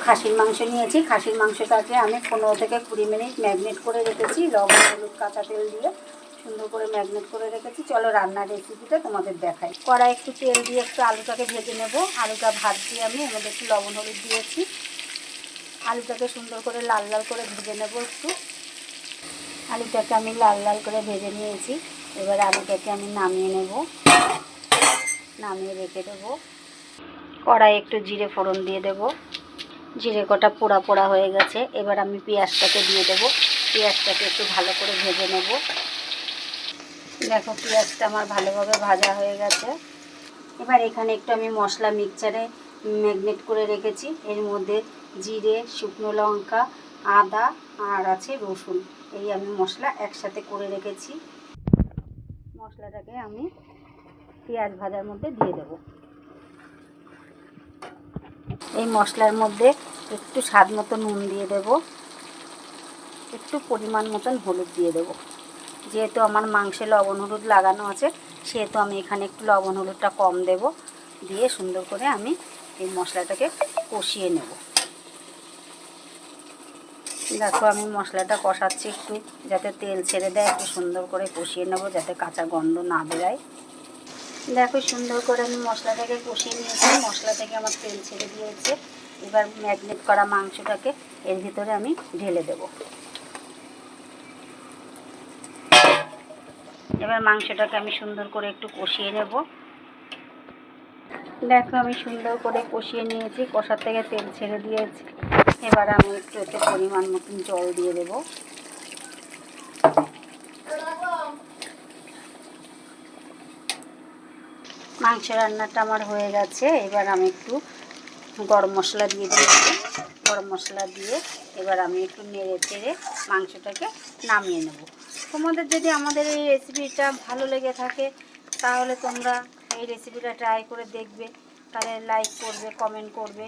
খাসির মাংস নিয়েছি। খাসির মাংসটাকে আমি 15 থেকে 20 মিনিট ম্যারিনেট করে রেখেছি, লবণ হলুদ কাঁচা তেল দিয়ে সুন্দর করে ম্যারিনেট করে রেখেছি। চলো রান্নার রেসিপিটা তোমাদের দেখাই। কড়াই একটু তেল দিয়ে একটু আলুটাকে ভেজে নেব। আলুটা ভাজছি আমি, এর মধ্যে একটু লবণ হলুদ দিয়েছি। আলুটাকে সুন্দর করে লাল লাল করে ভেজে নেব। একটু আলুটাকে আমি লাল লাল করে ভেজে নিয়েছি। এবার আলুটাকে আমি নামিয়ে নেব, নামিয়ে রেখে দেবো। কড়াই একটু জিরে ফোড়ন দিয়ে দেব। জিরে কটা পোড়া পোড়া হয়ে গেছে। এবার আমি পেঁয়াজটাকে দিয়ে দেবো। পেঁয়াজটাকে একটু ভালো করে ভেজে নেব। দেখো পেঁয়াজটা আমার ভালোভাবে ভাজা হয়ে গেছে। এবার এখানে একটু আমি মশলা মিক্সচারে ম্যারিনেট করে রেখেছি। এর মধ্যে জিরে, শুকনো লঙ্কা, আদা আর আছে রসুন, এই আমি মশলা একসাথে করে রেখেছি। মশলাটাকে আমি পেঁয়াজ ভাজার মধ্যে দিয়ে দেব। এই মশলার মধ্যে একটু স্বাদ মতো নুন দিয়ে দেব, একটু পরিমাণ মতন হলুদ দিয়ে দেব। যেহেতু আমার মাংসে লবণ হলুদ লাগানো আছে, সেহেতু আমি এখানে একটু লবণ হলুদটা কম দেব। দিয়ে সুন্দর করে আমি এই মশলাটাকে কষিয়ে নেব। দেখো আমি মশলাটা কষাচ্ছি একটু, যাতে তেল ছেড়ে দেয়। একটু সুন্দর করে কষিয়ে নেব, যাতে কাঁচা গন্ধ না বেরোয়। দেখো সুন্দর করে আমি মশলাটাকে কষিয়ে নিয়েছি। মশলা থেকে আমার তেল ছেড়ে দিয়েছে। এবার ম্যারিনেট করা মাংসটাকে এর ভিতরে আমি ঢেলে দেব। এবার মাংসটাকে আমি সুন্দর করে একটু কষিয়ে নেব। দেখো আমি সুন্দর করে কষিয়ে নিয়েছি, কষার থেকে তেল ছেড়ে দিয়েছি। এবার আমি একটু এতে পরিমাণ মতন জল দিয়ে দেব। মাংস রান্নাটা আমার হয়ে গেছে। এবার আমি একটু গরম মশলা দিয়ে দিয়েছি। গরম মশলা দিয়ে এবার আমি একটু নেড়ে চেড়ে মাংসটাকে নামিয়ে নেব। তোমাদের যদি আমাদের এই রেসিপিটা ভালো লেগে থাকে, তাহলে তোমরা এই রেসিপিটা ট্রাই করে দেখবে। তাহলে লাইক করবে, কমেন্ট করবে।